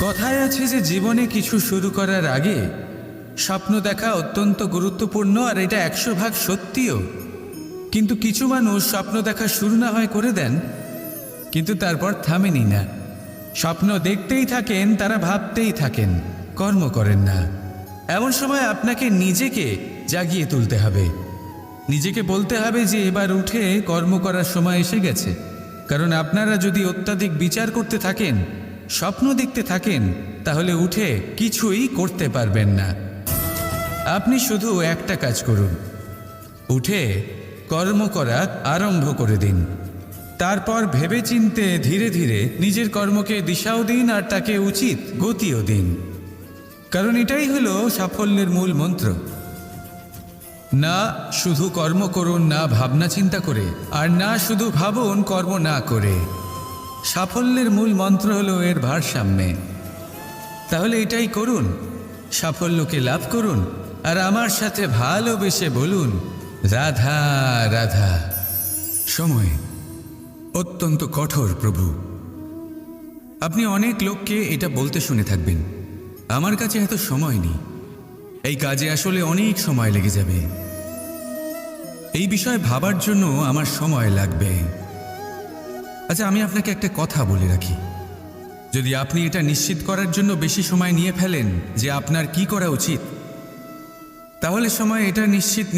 কথায় আছে যে জীবনে কিছু শুরু করার আগে স্বপ্ন দেখা অত্যন্ত গুরুত্বপূর্ণ, আর এটা 100% সত্যিও। কিন্তু কিছু মানুষ স্বপ্ন দেখা শুরু না হয় করে দেন, কিন্তু তারপর থামেনি না। স্বপ্ন দেখতেই থাকেন, তারা ভাবতেই থাকেন, কর্ম করেন না। এমন সময় আপনাকে নিজেকে জাগিয়ে তুলতে হবে, নিজেকে বলতে হবে যে এবার উঠে কর্ম করার সময় এসে গেছে। কারণ আপনারা যদি অত্যাধিক বিচার করতে থাকেন, স্বপ্ন দেখতে থাকেন, তাহলে উঠে কিছুই করতে পারবেন না। আপনি শুধু একটা কাজ করুন, উঠে কর্ম করা আরম্ভ করে দিন। তারপর ভেবেচিন্তে ধীরে ধীরে নিজের কর্মকে দিশাও দিন, আর তাকে উচিত গতিও দিন। কারণ এটাই হলো সাফল্যের মূল মন্ত্র। না শুধু কর্ম করুন না ভাবনা চিন্তা করে, আর না শুধু ভাবুন কর্ম না করে। সাফল্যের মূল মন্ত্র হলো এর ভারসাম্যে। তাহলে এটাই করুন, সাফল্যকে লাভ করুন, আর আমার সাথে ভালোবেসে বলুন রাধা রাধা। সময় অত্যন্ত কঠোর প্রভু। আপনি অনেক লোককে এটা বলতে শুনে থাকবেন, আমার কাছে এত সময় নেই, এই কাজে আসলে অনেক সময় লেগে যাবে, এই বিষয়ে ভাবার জন্য আমার সময় লাগবে। আচ্ছা, আমি আপনাকে একটা কথা বলে রাখি, যদি আপনি এটা নিশ্চিত করার জন্য বেশি সময় নিয়ে ফেলেন যে আপনার কি করা উচিত, তাহলে সময় এটা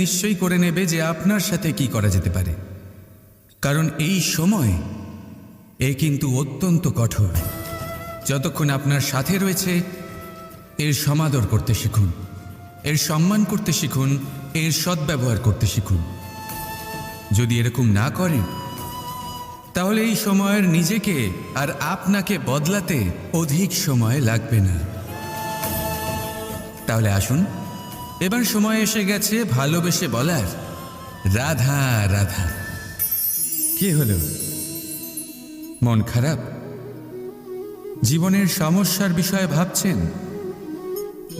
নিশ্চয়ই করে নেবে যে আপনার সাথে কি করা যেতে পারে। কারণ এই সময় কিন্তু অত্যন্ত কঠোর। যতক্ষণ আপনার সাথে রয়েছে এর সমাদর করতে শিখুন, এর সম্মান করতে শিখুন, এর সদ্ব্যবহার করতে শিখুন। যদি এরকম না করেন, তাহলে এই সময়ের নিজেকে আর আপনাকে বদলাতে অধিক সময় লাগবে না। তাহলে আসুন, এবার সময় এসে গেছে ভালোবেসে বলার রাধা রাধা। কি হলো, মন খারাপ? জীবনের সমস্যার বিষয়ে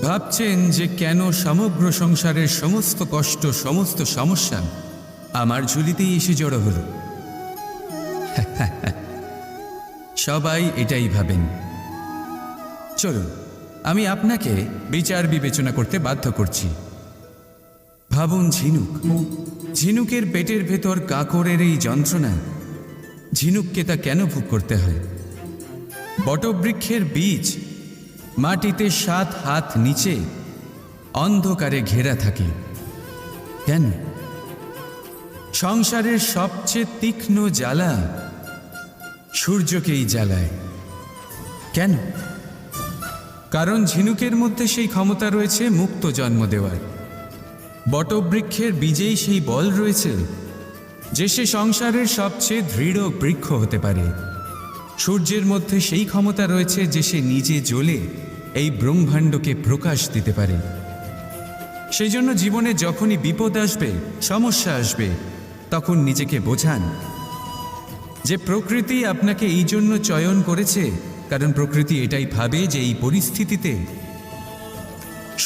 ভাবছেন যে কেন সমগ্র সংসারের সমস্ত কষ্ট, সমস্ত সমস্যা আমার ঝুলিতেই এসে জড়ো হলো? সবাই এটাই ভাবেন। চলুন, আমি আপনাকে বিচার বিবেচনা করতে বাধ্য করছি। ভাবুন ঝিনুকের পেটের ভেতর কাঁকড়ের এই যন্ত্রণা, ঝিনুককে তা কেন ভোগ করতে হয়? বটবৃক্ষের বীজ মাটিতে 7 হাত নিচে অন্ধকারে ঘেরা থাকে কেন? সংসারের সবচেয়ে তীক্ষ্ণ জ্বালা সূর্যকেই জ্বালায় কেন? কারণ ঝিনুকের মধ্যে সেই ক্ষমতা রয়েছে মুক্ত জন্ম দেওয়ার। বটবৃক্ষের বীজেই সেই বল রয়েছে যে সে সংসারের সবচেয়ে দৃঢ় বৃক্ষ হতে পারে। সূর্যের মধ্যে সেই ক্ষমতা রয়েছে যে সে নিজে জ্বলে এই ব্রহ্মাণ্ডকে প্রকাশ দিতে পারে। সেই জন্য জীবনে যখনই বিপদ আসবে, সমস্যা আসবে, তখন নিজেকে বোঝান যে প্রকৃতি আপনাকে এই জন্য চয়ন করেছে, কারণ প্রকৃতি এটাই ভাবে যে এই পরিস্থিতিতে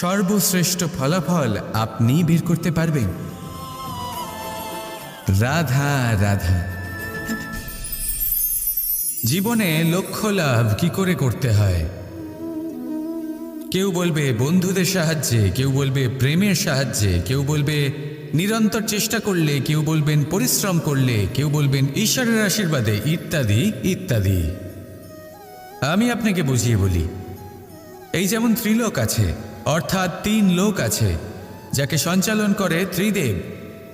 সর্বশ্রেষ্ঠ ফলাফল আপনি বের করতে পারবেন। রাধা রাধা। জীবনে লক্ষ্য লাভ কি করে করতে হয়? কেউ বলবে বন্ধুদের সাহায্যে, কেউ বলবে প্রেমের সাহায্যে, কেউ বলবে নিরন্তর চেষ্টা করলে, কেউ বলবেন পরিশ্রম করলে, কেউ বলবেন ঈশ্বরের আশীর্বাদে, ইত্যাদি ইত্যাদি। আমি আপনাকে বুঝিয়ে বলি, এই যেমন ত্রিলোক আছে, অর্থাৎ 3 লোক আছে যাকে সঞ্চালন করে ত্রিদেব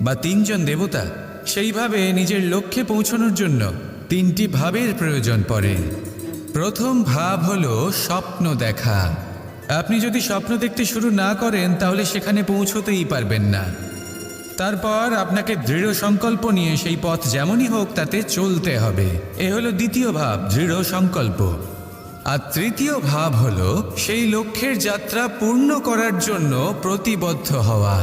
বা 3 জন দেবতা, সেইভাবে নিজের লক্ষ্যে পৌঁছানোর জন্য 3টি ভাবের প্রয়োজন পড়ে। প্রথম ভাব হলো স্বপ্ন দেখা। আপনি যদি স্বপ্ন দেখতে শুরু না করেন, তাহলে সেখানে পৌঁছতেই পারবেন না। তারপর আপনাকে দৃঢ় সংকল্প নিয়ে সেই পথ যেমনই হোক তাতে চলতে হবে। এ হলো দ্বিতীয় ভাব, দৃঢ় সংকল্প। আর তৃতীয় ভাব হলো সেই লক্ষ্যের যাত্রা পূর্ণ করার জন্য প্রতিবদ্ধ হওয়া।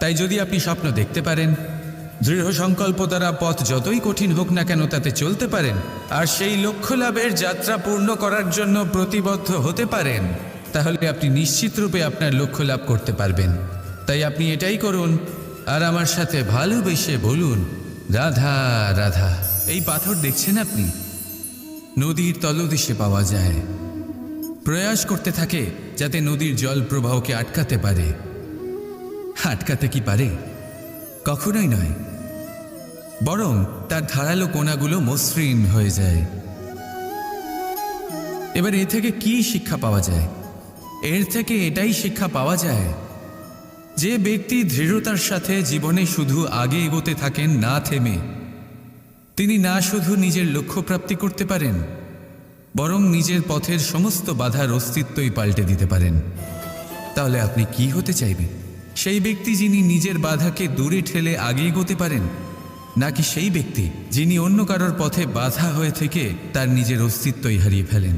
তাই যদি আপনি স্বপ্ন দেখতে পারেন, দৃঢ় সংকল্প দ্বারা পথ যতই কঠিন হোক না কেন তাতে চলতে পারেন, আর সেই লক্ষ্য লাভের যাত্রা পূর্ণ করার জন্য প্রতিবদ্ধ হতে পারেন, তাহলে আপনি নিশ্চিতরূপে আপনার লক্ষ্য লাভ করতে পারবেন। তাই আপনি এটাই করুন, আর আমার সাথে ভালোবেসে বলুন রাধা রাধা। এই পাথর দেখছেন আপনি, নদীর তলদেশে পাওয়া যায়। প্রয়াস করতে থাকে যাতে নদীর জল প্রবাহকে আটকাতে পারে। আটকাতে কি পারে? কখনোই নয়, বরং তার ধারালো কোণাগুলো মসৃণ হয়ে যায়। এবার এ থেকে কি শিক্ষা পাওয়া যায়? এর থেকে এটাই শিক্ষা পাওয়া যায় যে ব্যক্তি দৃঢ়তার সাথে জীবনে শুধু আগে এগোতে থাকেন না থেমে, তিনি না শুধু নিজের লক্ষ্য প্রাপ্তি করতে পারেন, বরং নিজের পথের সমস্ত বাধার অস্তিত্বই পাল্টে দিতে পারেন। তাহলে আপনি কি হতে চাইবেন? সেই ব্যক্তি যিনি নিজের বাধাকে দূরে ঠেলে আগে এগোতে পারেন, নাকি সেই ব্যক্তি যিনি অন্য কারোর পথে বাধা হয়ে থেকে তার নিজের অস্তিত্বই হারিয়ে ফেলেন?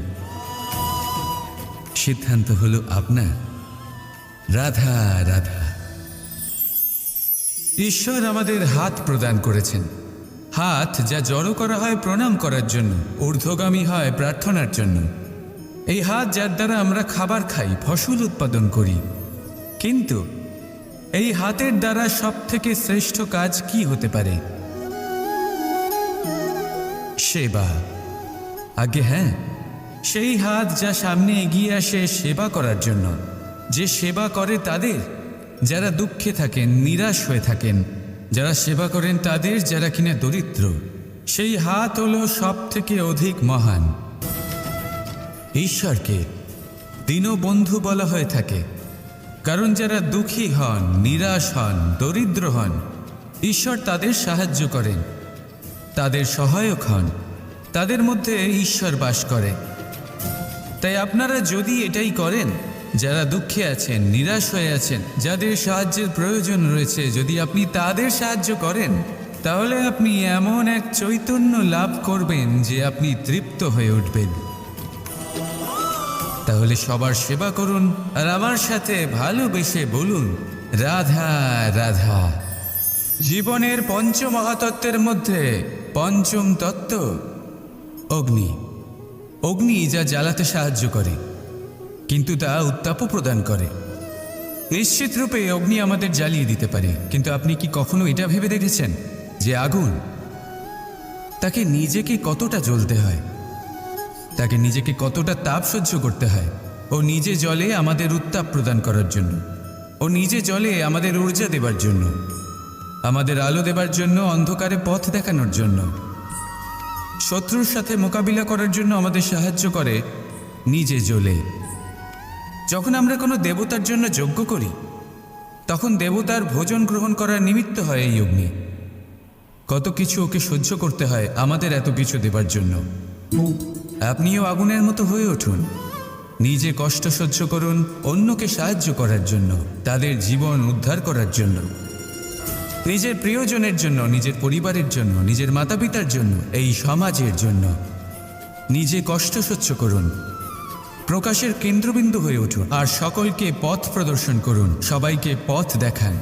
সিদ্ধান্ত হলো আপনার। রাধা রাধা। ঈশ্বর আমাদের হাত প্রদান করেছেন, হাত যা জড়ো করা হয় প্রণাম করার জন্য, ঊর্ধ্বগামী হয় প্রার্থনার জন্য। এই হাত যার দ্বারা আমরা খাবার খাই, ফসল উৎপাদন করি। কিন্তু এই হাতের দ্বারা সবথেকে শ্রেষ্ঠ কাজ কি হতে পারে? সেবা। আগে হ্যাঁ, সেই হাত যা সামনে এগিয়ে আসে সেবা করার জন্য, যে সেবা করে তাদের যারা দুঃখে থাকেন, নিরাশ হয়ে থাকেন, যারা সেবা করেন তাদের যারা কিনা দরিদ্র, সেই হাত হলো সব থেকে অধিক মহান। ঈশ্বরকে দীনবন্ধু বলা হয়ে থাকে, কারণ যারা দুঃখী হন, নিরাশ হন, দরিদ্র হন, ঈশ্বর তাদের সাহায্য করেন, তাদের সহায়ক হন, তাদের মধ্যে ঈশ্বর বাস করে। তাই আপনারা যদি এটাই করেন, যারা দুঃখে আছেন, নিরাশ হয়ে আছেন, যাদের সাহায্যের প্রয়োজন রয়েছে, যদি আপনি তাদের সাহায্য করেন, তাহলে আপনি এমন এক চৈতন্য লাভ করবেন যে আপনি তৃপ্ত হয়ে উঠবেন। তাহলে সবার সেবা করুন আর আমার সাথে ভালোবেসে বলুন রাধা রাধা। জীবনের পঞ্চমহাতত্ত্বের মধ্যে পঞ্চম তত্ত্ব অগ্নি। অগ্নি যা জ্বালাতে সাহায্য করে, কিন্তু তা উত্তাপও প্রদান করে। নিশ্চিত রূপে অগ্নি আমাদের জ্বালিয়ে দিতে পারে, কিন্তু আপনি কি কখনো এটা ভেবে দেখেছেন যে আগুন, তাকে নিজেকে কতটা জ্বলতে হয়, তাকে নিজেকে কতটা তাপ সহ্য করতে হয়? ও নিজে জ্বলে আমাদের উত্তাপ প্রদান করার জন্য, ও নিজে জ্বলে আমাদের ঊর্জা দেবার জন্য, আমাদের আলো দেবার জন্য, অন্ধকারে পথ দেখানোর জন্য, শত্রুর সাথে মোকাবিলা করার জন্য আমাদের সাহায্য করে, নিজে জ্বলে। যখন আমরা কোনো দেবতার জন্য যজ্ঞ করি, তখন দেবতার ভোজন গ্রহণ করার নিমিত্ত হয় এই অগ্নি। কত কিছু ওকে সহ্য করতে হয় আমাদের এত কিছু দেবার জন্য। আপনিও আগুনের মতো হয়ে উঠুন, নিজে কষ্ট সহ্য করুন অন্যকে সাহায্য করার জন্য, তাদের জীবন উদ্ধার করার জন্য, নিজের প্রিয়জনের জন্য, নিজের পরিবারের জন্য, নিজের মাতা পিতার জন্য, এই সমাজের জন্য। নিজে কষ্ট সহ্য করুন, প্রকাশের কেন্দ্রবিন্দু হয়ে উঠুন আর সকলকে পথ প্রদর্শন করুন, সবাইকে পথ দেখান।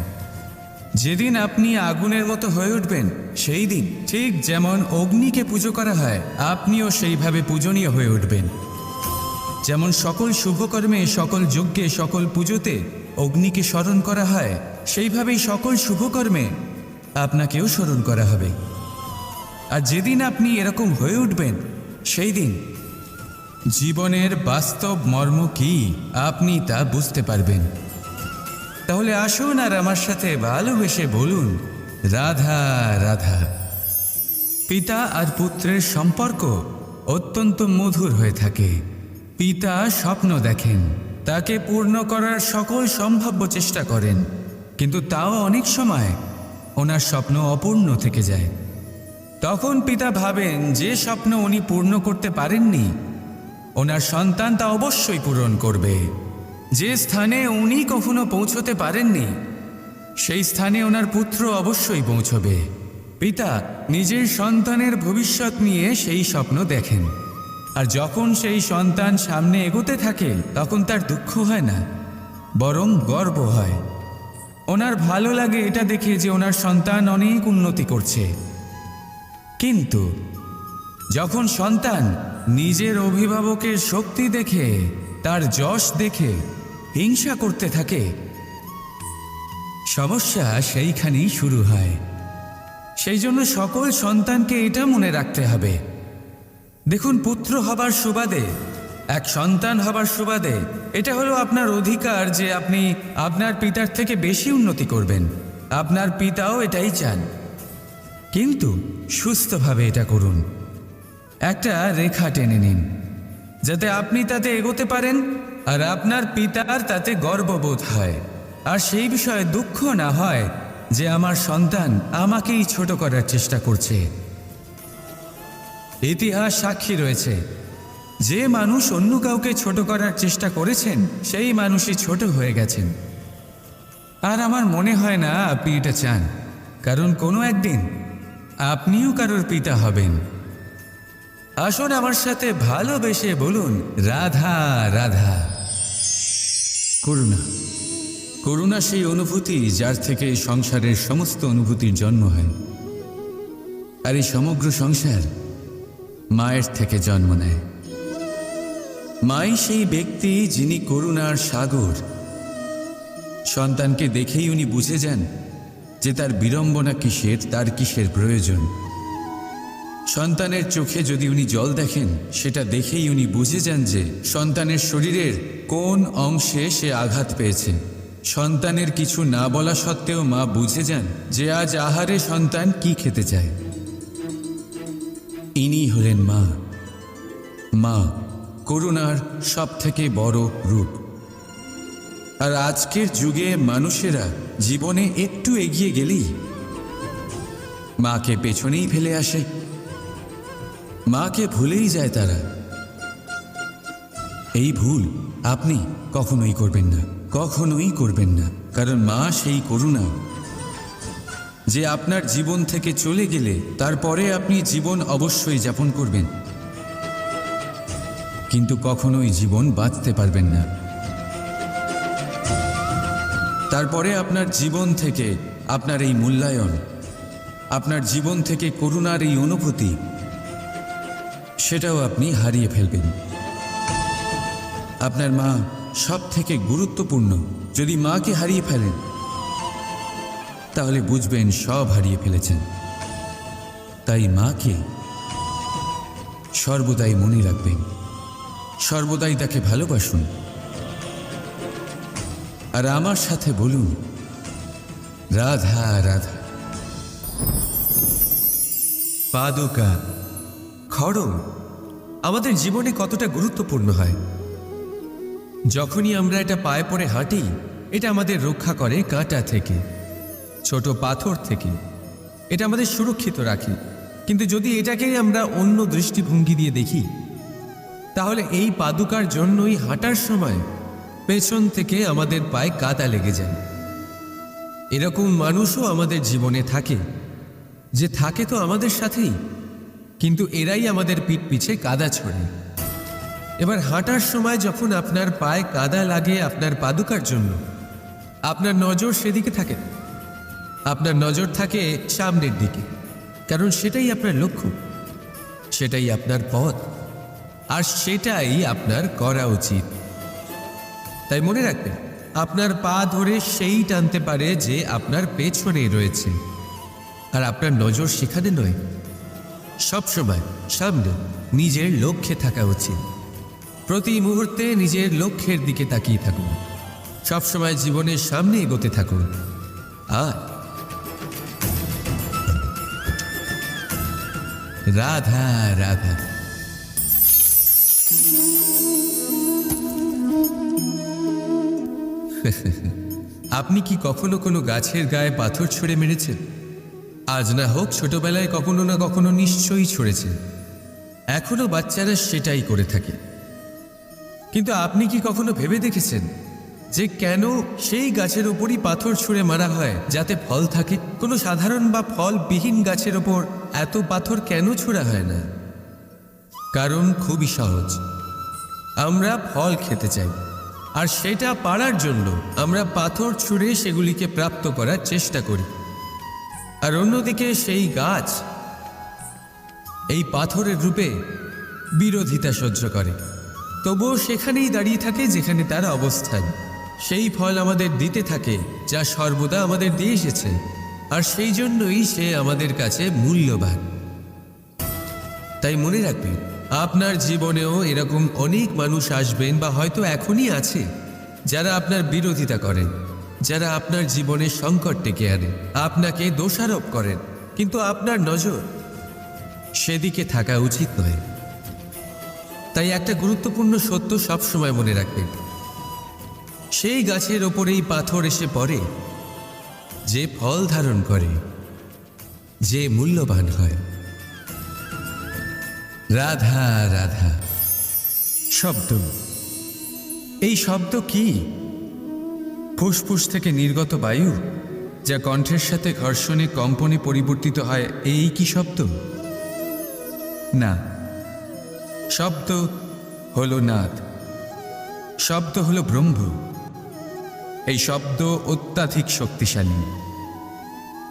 যেদিন আপনি আগুনের মতো হয়ে উঠবেন, সেই দিন ঠিক যেমন অগ্নিকে পুজো করা হয়, আপনিও সেইভাবে পূজনীয় হয়ে উঠবেন। যেমন সকল শুভকর্মে, সকল যজ্ঞে, সকল পুজোতে অগ্নিকে স্মরণ করা হয়, সেইভাবেই সকল শুভকর্মে আপনাকেও স্মরণ করা হবে। আর যেদিন আপনি এরকম হয়ে উঠবেন, সেই দিন জীবনের বাস্তব মর্ম কি আপনি তা বুঝতে পারবেন। তাহলে আসুন আর আমার সাথে ভালোবেসে বলুন রাধা রাধা। পিতা আর পুত্রের সম্পর্ক অত্যন্ত মধুর হয়ে থাকে। পিতা স্বপ্ন দেখেন, তাকে পূর্ণ করার সকল সম্ভাব্য চেষ্টা করেন, কিন্তু তাও অনেক সময় ওনার স্বপ্ন অপূর্ণ থেকে যায়। তখন পিতা ভাবেন যে স্বপ্ন উনি পূর্ণ করতে পারেননি, ওনার সন্তান তা অবশ্যই পূরণ করবে। যে স্থানে উনি কখনো পৌঁছতে পারেননি, সেই স্থানে ওনার পুত্র অবশ্যই পৌঁছবে। পিতা নিজের সন্তানের ভবিষ্যৎ নিয়ে সেই স্বপ্ন দেখেন, আর যখন সেই সন্তান সামনে এগোতে থাকে, তখন তার দুঃখ হয় না, বরং গর্ব হয়। ওনার ভালো লাগে এটা দেখে যে ওনার সন্তান অনেক উন্নতি করছে। কিন্তু যখন সন্তান নিজের অভিভাবকের শক্তি দেখে, তার যশ দেখে হিংসা করতে থাকে, সমস্যা সেইখানেই শুরু হয়। সেই জন্য সকল সন্তানকে এটা মনে রাখতে হবে, দেখুন পুত্র হবার সুবাদে এক সন্তান হবার সুবাদে এটা হলো আপনার অধিকার যে আপনি আপনার পিতার থেকে বেশি উন্নতি করবেন। আপনার পিতাও এটাই চান, কিন্তু সুস্থভাবে এটা করুন। একটা রেখা টেনে নিন যাতে আপনি তাতে এগোতে পারেন আর আপনার পিতার তাতে গর্ববোধ হয়, আর সেই বিষয়ে দুঃখ না হয় যে আমার সন্তান আমাকেই ছোট করার চেষ্টা করছে। ইতিহাস সাক্ষী রয়েছে, যে মানুষ অন্য কাউকে ছোট করার চেষ্টা করেছেন সেই মানুষই ছোট হয়ে গেছেন। আর আমার মনে হয় না আপনি এটা চান, কারণ কোনো একদিন আপনিও কারোর পিতা হবেন। আসুন আমার সাথে ভালোবেসে বলুন, রাধা রাধা। করুণা, করুণা সেই অনুভূতি যার থেকে এই সংসারের সমস্ত অনুভূতির জন্ম হয়। আর এই সমগ্র সংসার মায়ের থেকে জন্ম নেয়। মাই সেই ব্যক্তি যিনি করুণার সাগর। সন্তানকে দেখেই উনি বুঝে যান যে তার বিড়ম্বনা কিসের, তার কিসের প্রয়োজন। সন্তানের চোখে যদি উনি জল দেখেন, সেটা দেখেই উনি বুঝে যান যে সন্তানের শরীরের কোন অংশে সে আঘাত পেয়েছে। সন্তানের কিছু না বলা সত্ত্বেও মা বুঝে যান যে আজ আহারে সন্তান কি খেতে চায়। ইনি হলেন মা। মা করুণার সব থেকে বড় রূপ। আর আজকের যুগে মানুষেরা জীবনে একটু এগিয়ে গেলেই মাকে পেছনেই ফেলে আসে, মাকে ভুলেই যায় তারা। এই ভুল আপনি কখনোই করবেন না, কখনোই করবেন না। কারণ মা সেই করুণা যে আপনার জীবন থেকে চলে গেলে তারপরে আপনি জীবন অবশ্যই যাপন করবেন, কিন্তু কখনোই জীবন বাঁচতে পারবেন না। তারপরে আপনার জীবন থেকে আপনার এই মূল্যায়ন, আপনার জীবন থেকে করুণার এই অনুভূতি, সেটাও আপনি হারিয়ে ফেলবেন। আপনার মা সব থেকে গুরুত্বপূর্ণ। যদি মাকে হারিয়ে ফেলেন তাহলে বুঝবেন সব হারিয়ে ফেলেছেন। তাই মাকে সর্বদাই মনে রাখবেন, সর্বদাই তাকে ভালোবাসুন। আর আমার সাথে বলুন, রাধা রাধা। পাদুকা, খড়ম আমাদের জীবনে কতটা গুরুত্বপূর্ণ হয়। যখনই আমরা এটা পায়ে পড়ে হাঁটি, এটা আমাদের রক্ষা করে কাঁটা থেকে, ছোট পাথর থেকে। এটা আমাদের সুরক্ষিত রাখে। কিন্তু যদি এটাকেই আমরা অন্য দৃষ্টিভঙ্গি দিয়ে দেখি, তাহলে এই পাদুকার জন্যই হাঁটার সময় পেছন থেকে আমাদের পায়ে কাদা লেগে যায়। এরকম মানুষও আমাদের জীবনে থাকে, যে থাকে তো আমাদের সাথেই, কিন্তু এরাই আমাদের পিঠ পিছে কাদা ছড়ে। এবার হাঁটার সময় যখন আপনার পায়ে কাদা লাগে আপনার পাদুকার জন্য, আপনার নজর সেদিকে থাকে না। আপনার নজর থাকে সামনের দিকে, কারণ সেটাই আপনার লক্ষ্য, সেটাই আপনার পথ, আর সেটাই আপনার করা উচিত। তাই মনে রাখবেন, আপনার পা ধরে সেই টানতে পারে যে আপনার পেছনেই রয়েছে, আর আপনার নজর সেখানে নয়। সবসময় সামনে নিজের লক্ষ্যে থাকা উচিত। প্রতি মুহূর্তে নিজের লক্ষ্যের দিকে তাকিয়ে থাকুন। সবসময় জীবনের সামনে এগোতে থাকুন। আর রাধা রাধা। আপনি কি কখনো কোনো গাছের গায়ে পাথর ছুঁড়ে মেরেছেন? আজ না হোক, ছোটবেলায় কখনো না কখনো নিশ্চয়ই ছুঁড়েছেন। এখনো বাচ্চারা সেটাই করে থাকে। কিন্তু আপনি কি কখনো ভেবে দেখেছেন যে কেন সেই গাছের ওপরই পাথর ছুঁড়ে মারা হয় যাতে ফল থাকে? কোনো সাধারণ বা ফলবিহীন গাছের ওপর এত পাথর কেন ছোড়া হয় না? কারণ খুবই সহজ, আমরা ফল খেতে চাই, আর সেটা পারার জন্য আমরা পাথর ছুঁড়ে সেগুলিকে প্রাপ্ত করার চেষ্টা করি। আর অন্যদিকে সেই গাছ এই পাথরের রূপে বিরোধিতা সহ্য করে, তবুও সেখানেই দাঁড়িয়ে থাকে যেখানে তার অবস্থান। সেই ফল আমাদের দিতে থাকে যা সর্বদা আমাদের দিয়ে এসেছে, আর সেই জন্যই সে আমাদের কাছে মূল্যবান। তাই মনে রাখবেন, আপনার জীবনেও এরকম অনেক মানুষ আসবেন বা হয়তো এখনই আছে, যারা আপনার বিরোধিতা করেন, যারা আপনার জীবনে সংকট ডেকে আনে, আপনাকে দোষারোপ করেন, কিন্তু আপনার নজর সেদিকে থাকা উচিত নয়। তাই একটা গুরুত্বপূর্ণ সত্য সবসময় মনে রাখবেন, সেই গাছের ওপরেই পাথর এসে পড়ে যে ফল ধারণ করে, যে মূল্যবান হয়। রাধা রাধা শব্দ, এই শব্দ কি? ফুসফুস থেকে নির্গত বায়ু যা কণ্ঠের সাথে ঘর্ষণে কম্পনে পরিবর্তিত হয়, এই কি শব্দ? না, শব্দ হলো নাদ, শব্দ হলো ব্রহ্ম। এই শব্দ অত্যাধিক শক্তিশালী।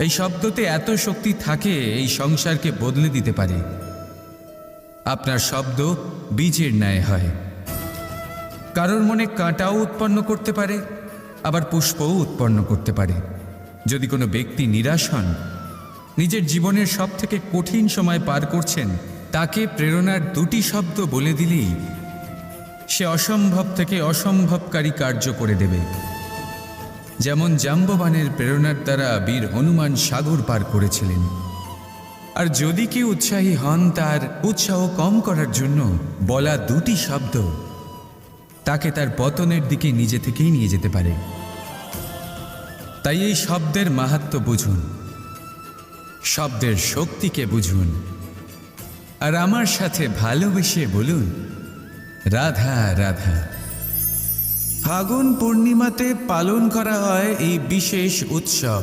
এই শব্দতে এত শক্তি থাকে, এই সংসারকে বদলে দিতে পারে। আপনার শব্দ বীজের ন্যায় হয়, কারোর মনে কাঁটাও উৎপন্ন করতে পারে, আবার পুষ্পও উৎপন্ন করতে পারে। যদি কোনো ব্যক্তি নিরাশ হন, নিজের জীবনের সব থেকে কঠিন সময় পার করছেন, তাকে প্রেরণার দুটি শব্দ বলে দিলেই সে অসম্ভব থেকে অসম্ভবকারী কার্য করে দেবে। যেমন জাম্ববানের প্রেরণার দ্বারা বীর হনুমান সাগর পার করেছিলেন। আর যদি কেউ উৎসাহী হন, তার উৎসাহ কম করার জন্য বলা দুটি শব্দ তাকে তার পতনের দিকে নিজে থেকেই নিয়ে যেতে পারে। তাই এই শব্দের মাহাত্ম্য বুঝুন, শব্দের শক্তিকে বুঝুন, আর আমার সাথে ভালোবেসে বলুন রাধা রাধা। ফাগুন পূর্ণিমাতে পালন করা হয় এই বিশেষ উৎসব,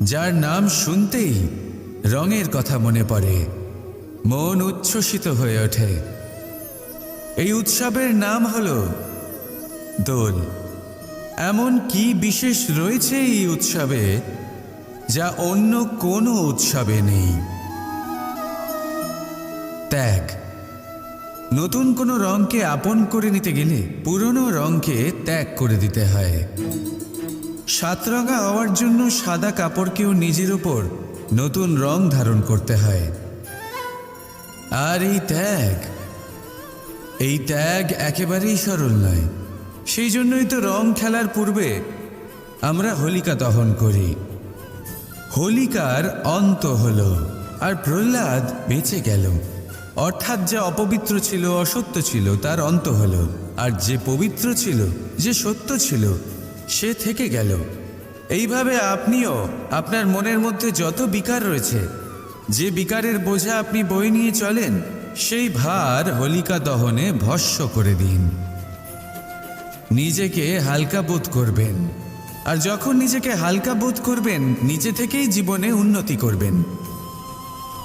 যার নাম শুনতেই রঙের কথা মনে পড়ে, মন উচ্ছ্বসিত হয়ে ওঠে। এই উৎসবের নাম হলো দোল। এমন কি বিশেষ রয়েছে এই উৎসবে যা অন্য কোনো উৎসবে নেই? ত্যাগ। নতুন কোনো রঙকে আপন করে নিতে গেলে পুরনো রঙকে ত্যাগ করে দিতে হয়। সাতরঙা হওয়ার জন্য সাদা কাপড়কেও নিজের উপর নতুন রং ধারণ করতে হয়। আর এই ত্যাগ একেবারেই সরল নয়। সেই জন্যই তো রং খেলার পূর্বে আমরা হোলিকা দহন করি। হোলিকার অন্ত হলো, আর প্রহ্লাদ বেঁচে গেল। অর্থাৎ যা অপবিত্র ছিল, অসত্য ছিল, তার অন্ত হলো, আর যে পবিত্র ছিল, যে সত্য ছিল, সে থেকে গেল। এইভাবে আপনিও আপনার মনের মধ্যে যত বিকার রয়েছে, যে বিকারের বোঝা আপনি বয়ে নিয়ে চলেন, সেই ভার হোলিকা দহনে ভস্ম করে দিন। নিজেকে হালকা বোধ করবেন, আর যখন নিজেকে হালকা বোধ করবেন, নিজে থেকেই জীবনে উন্নতি করবেন।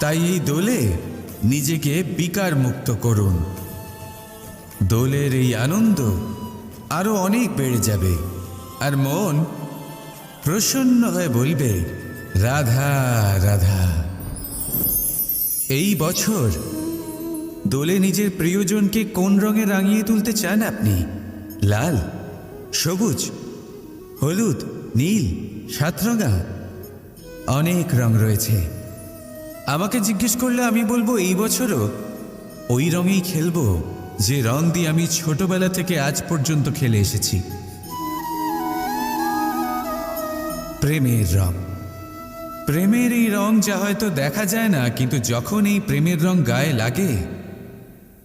তাই এই দোলে নিজেকে বিকার মুক্ত করুন। দোলের এই আনন্দ আরো অনেক বেড়ে যাবে, আর মন প্রসন্ন হয়ে বলবে রাধা রাধা। এই বছর দোলে নিজের প্রিয়জনকে কোন রঙে রাঙিয়ে তুলতে চান আপনি? লাল, সবুজ, হলুদ, নীল, সাতরঙা, অনেক রং রয়েছে। আমাকে জিজ্ঞেস করলে আমি বলবো এই বছরও ওই রঙেই খেলবো যে রং দিয়ে আমি ছোটবেলা থেকে আজ পর্যন্ত খেলে এসেছি, প্রেমের রং। প্রেমের এই রং যা হয়তো দেখা যায় না, কিন্তু যখন এই প্রেমের রং গায়ে লাগে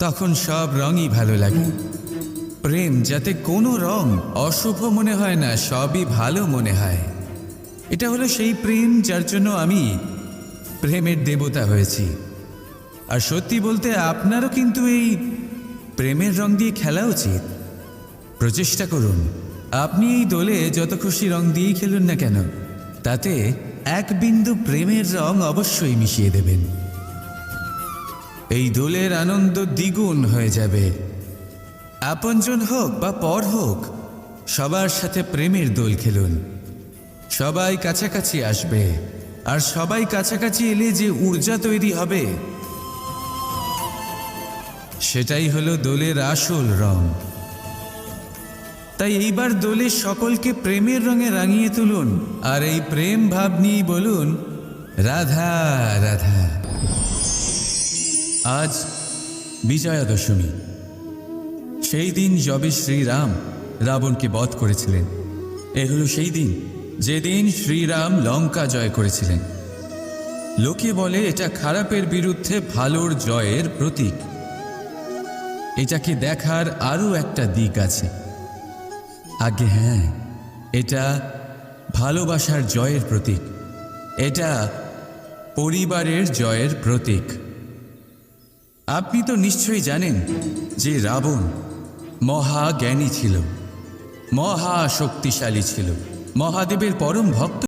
তখন সব রঙই ভালো লাগে। প্রেম যাতে কোনো রং অশুভ মনে হয় না, সবই ভালো মনে হয়। এটা হলো সেই প্রেম যার জন্য আমি প্রেমের দেবতা হয়েছি। আর সত্যি বলতে আপনারও কিন্তু এই প্রেমের রং দিয়ে খেলা উচিত। প্রচেষ্টা করুন, আপনি এই দোলে যত খুশি রং দিয়েই খেলুন না কেন, তাতে এক বিন্দু প্রেমের রং অবশ্যই মিশিয়ে দেবেন। এই দোলের আনন্দ দ্বিগুণ হয়ে যাবে। আপনজন হোক বা পর হোক, সবার সাথে প্রেমের দোল খেলুন। সবাই কাছাকাছি আসবে, আর সবাই কাছাকাছি এলে যে ঊর্জা তৈরি হবে, সেটাই হলো দোলের আসল রং। তাই এইবার দোলে সকলকে প্রেমের রঙে রাঙিয়ে তুলুন, আর এই প্রেম ভাব নিয়ে বলুন রাধা রাধা। আজ বিজয়া দশমী। সেই দিন যবে শ্রীরাম রাবণকে বধ করেছিলেন। এ হলো সেই দিন যেদিন শ্রীরাম লঙ্কা জয় করেছিলেন। লোকে বলে এটা খারাপের বিরুদ্ধে ভালোর জয়ের প্রতীক। এটাকে দেখার আরও একটা দিক আছে। আগে হ্যাঁ, এটা ভালোবাসার জয়ের প্রতীক। এটা পরিবারের জয়ের প্রতীক। আপনি তো নিশ্চয়ই জানেন যে রাবণ মহাজ্ঞানী ছিল, মহা শক্তিশালী ছিল, মহাদেবের পরম ভক্ত